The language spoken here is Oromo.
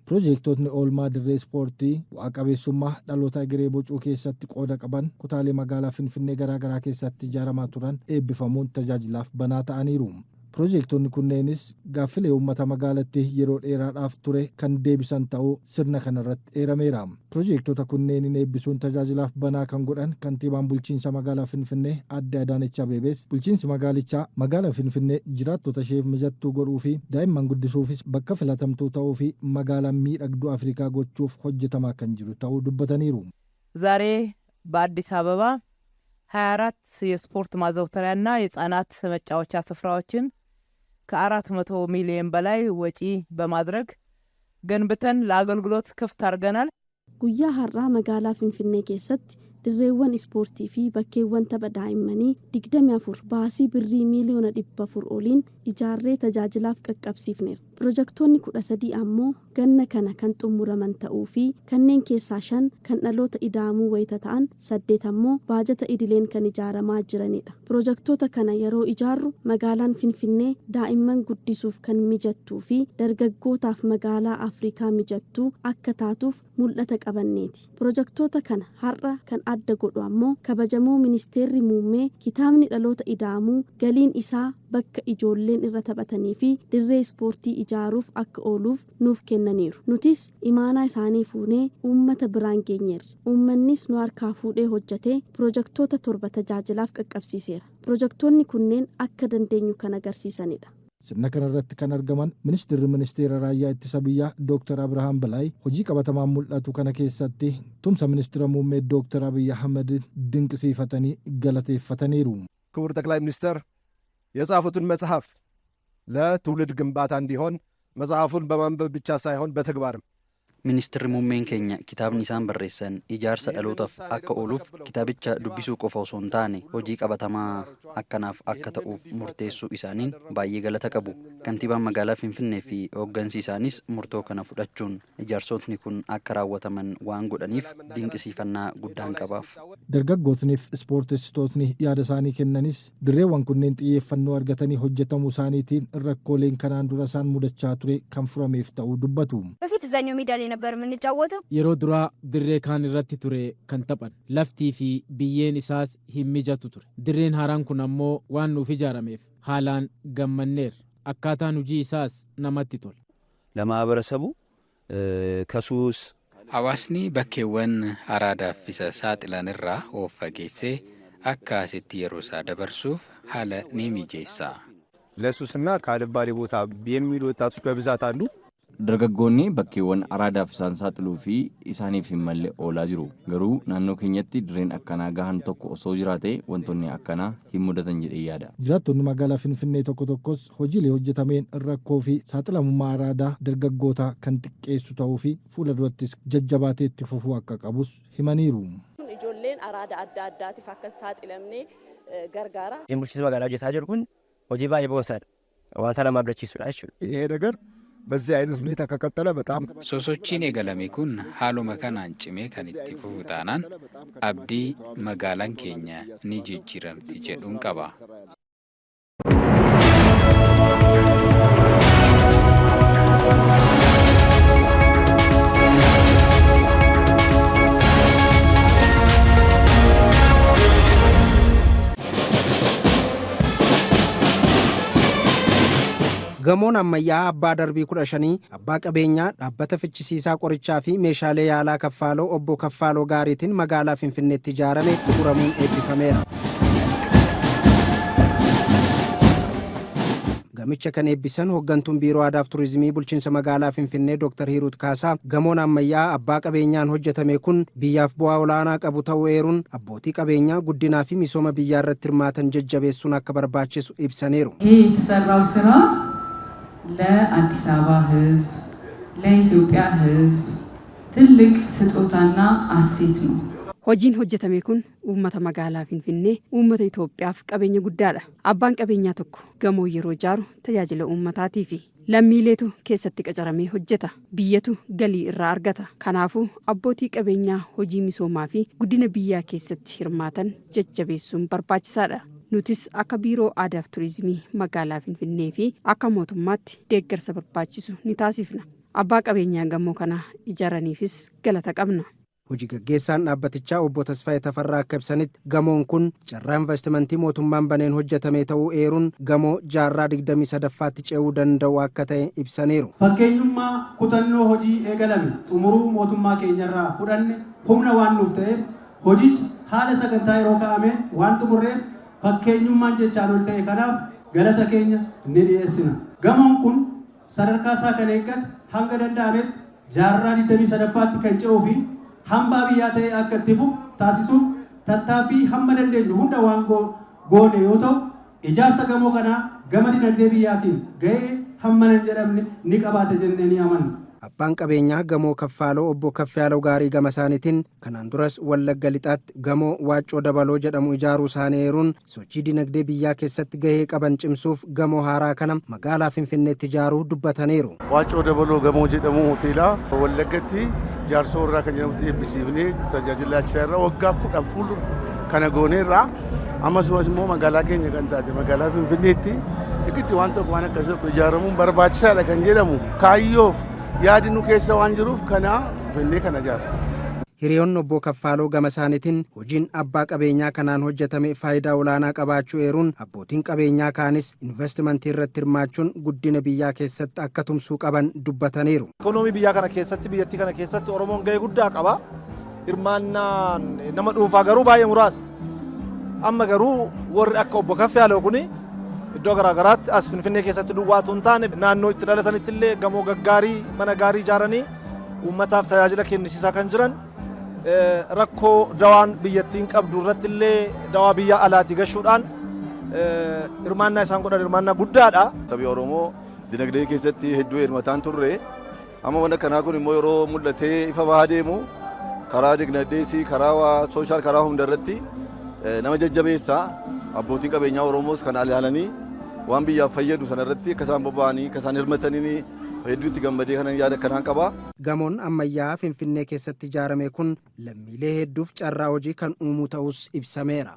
Piroojeektootni oolmaa dirree ispoortii bu'aa qabeessummaa dhaloota egeree bocuu keessatti qooda qaban kutaalee magaalaa Finfinnee garaagaraa keessatti ijaaramaa turan eebbifamuun tajaajilaaf banaa ta'aniiru. Piroojeektoonni kunneenis gaaffilee uummata magaalattii yeroo dheeraadhaaf ture kan deebisan ta'uu sirna kanarratti eerameera. Piroojeektoota kunneeniin eebbisuun tajaajilaaf banaa kan godhan kantiibaan bulchiinsa magaalaa Finfinnee Aadde Adaanech Abeebees bulchiinsi magaalichaa magaalaa Finfinnee jiraattota isheef mijattuu godhuu fi daa'imman guddisuufis bakka filatamtuu ta'uu fi magaalaa miidhagduu Afrikaa gochuuf hojjetamaa kan jiru ta'uu dubbataniiru. ዛሬ በአዲስ አበባ 24 የስፖርት ማዘውተሪያና የህፃናት መጫወቻ ስፍራዎችን ከ400 ሚሊዮን በላይ ወጪ በማድረግ ገንብተን ለአገልግሎት ክፍት አድርገናል። ጉያ ሀራ መጋላ ፊንፊኔ ኬሰት dirreewwan ispoortii fi bakkeewwan tapha daa'immanii 24 baasii birrii miiliyoona 400 oliin ijaarree tajaajilaaf qaqqabsiifneera. Piroojeektoonni 13 ammoo ganna kana kan xumuraman ta'uu fi kanneen keessaa 5 kan dhaloota ida'amuu wayita ta'an 8 ammoo baajata idileen kan ijaaramaa jiranidha. Piroojeektoota kana yeroo ijaarru magaalaan Finfinnee daa'imman guddisuuf kan mijattuu fi dargaggootaaf magaalaa Afrikaa mijattuu akka taatuuf mul'ata qabanneeti. Piroojeektoota kana har'a kan adda godhu ammoo kabajamoo ministeerri muummee kitaabni dhaloota ida'amuu galiin isaa bakka ijoolleen irra taphatanii fi dirree ispoortii ijaaruuf akka ooluuf nuuf kennaniiru. Nutis imaanaa isaanii fuunee uummata biraan geenyeerra. Uummannis nu harkaa fuudhee hojjetee piroojeektoota 7 tajaajilaaf qaqqabsiiseera. Piroojeektoonni kunneen akka dandeenyu kan agarsiisanidha. Sirna kanarratti kan argaman ministeera raayyaa ittisa biyyaa Dr. Abrahaam Balaay hojii qabatamaan mul'atu kana keessatti tumsa ministeera muummee Dr. Abiy Ahmed dinqisiifatanii galateeffataniiru. ክቡር ጠቅላይ ሚኒስትር የጻፉትን መጽሐፍ ለትውልድ ግንባታ እንዲሆን መጽሐፉን በማንበብ ብቻ ሳይሆን በተግባርም Ministeerri muummeen keenya kitaabni isaan barreessan ijaarsa dhalootaaf akka ooluuf kitaabicha dubbisuu qofa osoo hin taane hojii qabatamaa akkanaaf akka ta'uuf murteessuu isaaniin baay'ee galata qabu. Kantiibaan magaalaa Finfinnee fi hooggansi isaanis murtoo kana fudhachuun ijaarsotni kun akka raawwataman waan godhaniif dinqisiifannaa guddaan qabaaf. Dargaggootniif ispoortessitootni yaada isaanii kennanis dirreewwan kunneen xiyyeeffannoo argatanii hojjetamuu isaaniitiin rakkooleen kanaan dura isaan mudachaa ture kan furameef ta'uu dubbatu. yeroo duraa dirree kaan irratti ture kan taphan laftii fi biyyeen isaas hin mijatu ture. Dirreen haaraan kun ammoo waan nuuf ijaarameef haalaan gammanneer. Akkaataan hojii isaas namatti tola. ለማህበረሰቡ ከሱስ hawaasni bakkeewwan araadaaf isa saaxilan irraa of fageessee akka asitti yeroo isaa dabarsuuf haala ni mijeessa. ለሱስና ካልባሌ ቦታ የሚሉ ወጣቶች በብዛት አሉ. Dargaggoonni bakkeewwan araadaaf isaan saaxiluu fi isaaniif hin malle oolaa jiru. Garuu naannoo keenyatti dirreen akkanaa gahan tokko osoo jiraate wantoonni akkanaa hin mudatan jedhee yaada. Jiraattonni magaalaa Finfinnee tokko tokkos hojiilee hojjetameen rakkoo fi saaxilamummaa araadaa dargaggoota kan xiqqeessu ta'uu fi fuula durattis jajjabaatee itti fufuu akka qabus himaniiru. Ijoolleen araada adda addaatiif akka saaxilamne gargaara. Bulchiinsa magaalaa hojjetaa jiru kun hojii baay'ee boonsaadha. Wanta nama abdachiisudha jechuudha. ይሄ ነገር በዚህ አይነት ሁኔታ ከቀጠለ በጣም sosochiin eegalame kun haaluma kanaan cimee kan itti fufu taanaan abdii magaalaan keenya ni jijjiiramti jedhuun qaba. Gamoon ammayyaa abbaa darbii 15 abbaa qabeenyaa dhaabbata fichisiisaa qorichaa fi meeshaalee yaalaa Kaffaaloo obbo Kaffaaloo Gaariitiin magaalaa Finfinneetti ijaarame xumuramuun eebbifameera. Gamicha kan eebbisan hooggantuun biiroo aadaaf turizimii bulchiinsa magaalaa Finfinnee Dr. Hiruut Kaasaa gamoon ammayyaa abbaa qabeenyaan hojjetame kun biyyaaf bu'aa olaanaa qabu ta'uu eeruun abbootii qabeenyaa guddinaa fi misooma biyyaa irratti hirmaatan jajjabeessuun akka barbaachisu ibsaniiru. ለአዲስ አበባ ህዝብ ለኢትዮጵያ ህዝብ ትልቅ ስጦታና አሴት ነው። hojiin hojjetame kun uummata magaalaa Finfinnee uummata Itoophiyaaf qabeenya guddaadha. Abbaan qabeenyaa tokko gamoo yeroo ijaaru tajaajila uummataatii fi lammiileetu keessatti qacaramee hojjeta. Biyyatu galii irraa argata. Kanaafuu abbootii qabeenyaa hojii misoomaa fi guddina biyyaa keessatti hirmaatan jajjabeessuun barbaachisaadha. Nutis akka biiroo aadaaf turizimii magaalaa Finfinnee fi akka mootummaatti deeggarsa barbaachisu ni taasifna. abbaa qabeenyaa gamoo kana ijaaraniifis galata qabna. Hojii gaggeessaan dhaabbatichaa obbo Tasfaayee Tafarraa akka ibsanitti gamoon kun carraa investimentii mootummaan baneen hojjetame ta'uu eeruun gamoo jaarraa 23ffaatti ce'uu danda'u akka ta'e ibsaniiru. Fakkeenyummaa kutannoo hojii eegalame xumuruu mootummaa keenyarraa fudhanne humna waan nuuf ta'eef hojichi haala sagantaa yeroo kaa'ameen waan xumurreef fakkeenyummaan jechaan ol ta'e kanaaf galata keenya ni dhiyeessina. Gamoon kun sadarkaa isaa kan eeggate hanga danda'ametti jaarraa 23ffaatti kan ce'uu fi hambaa biyyaa ta'e akka itti fufu taasisuuf tattaaffii hamma dandeenyu hunda waan goone yoo ta'u ijaarsa gamoo kanaa gama dinagdee biyyaatiin ga'ee hamma hin jedhamne ni qabaata jennee ni amanna. Abbaan qabeenyaa gamoo Kaffaaloo obbo Kaffaaloo Gaarii gama isaaniitiin kanaan duras Wallagga Lixaatti gamoo Waaccoo Dabaloo jedhamu ijaaruu isaanii eeruun sochii dinagdee biyyaa keessatti gahee qaban cimsuuf gamoo haaraa kana magaalaa Finfinneetti ijaaruu dubbataniiru. Waaccoo Dabaloo gamoo jedhamu hoteelaa Wallaggatti jaarsoo irraa kan jedhamu eebbisiifnee tajaajilaachisaa irraa waggaa 10 fuuldura kana gooneerraa ammas immoo magaalaa keenya kan taate magaalaa Finfinneetti ikitti waan tokko waan akkasii ijaaramuun barbaachisaadha kan jedhamu kaayyoof yaadi nu keessa waan jiruuf kana Finfinnee kana ijaarra. Hiriyoonni obbo Kaffaaloo gama isaaniitiin hojiin abbaa qabeenyaa kanaan hojjetame faayidaa olaanaa qabaachuu eeruun abbootiin qabeenyaa kaanis investimentii irratti hirmaachuun guddina biyyaa keessatti akka tumsuu qaban dubbataniiru. Ikoonoomii biyyaa kana keessatti biyyattii kana keessatti Oromoon gahee guddaa qaba. Hirmaannaan nama dhuunfaa garuu baay'ee muraasa. Amma garuu warri akka obbo Kaffaaloo kuni iddoo garaagaraatti as Finfinnee keessatti duwwaatu hin taane naannoo itti dhalatanitti illee gamoo gaggaarii mana gaarii ijaaranii uummataaf tajaajila kennisiisaa kan jiran rakkoo dawaan biyyattiin qabdu irratti illee dawaa biyya alaatii gashuudhaan hirmaannaa isaan godhan hirmaannaa guddaadha. Sabni Oromoo dinagdee keessatti hedduu hirmataan turre amma waan akkanaa kun immoo yeroo mul'atee ifa bahaa deemu karaa dinagdees karaa sooshaal karaa hunda irratti nama jajjabeessa. Abbootiin qabeenyaa Oromoos kan ilaalanii waan biyyaaf fayyadu sanarratti akka isaan bobba'anii akka isaan hirmatanii hedduutti gammadee kanan yaada kanaan qaba. Gamoon ammayyaa Finfinnee keessatti ijaarame kun lammiilee hedduuf carraa hojii kan uumuu ta'us ibsameera.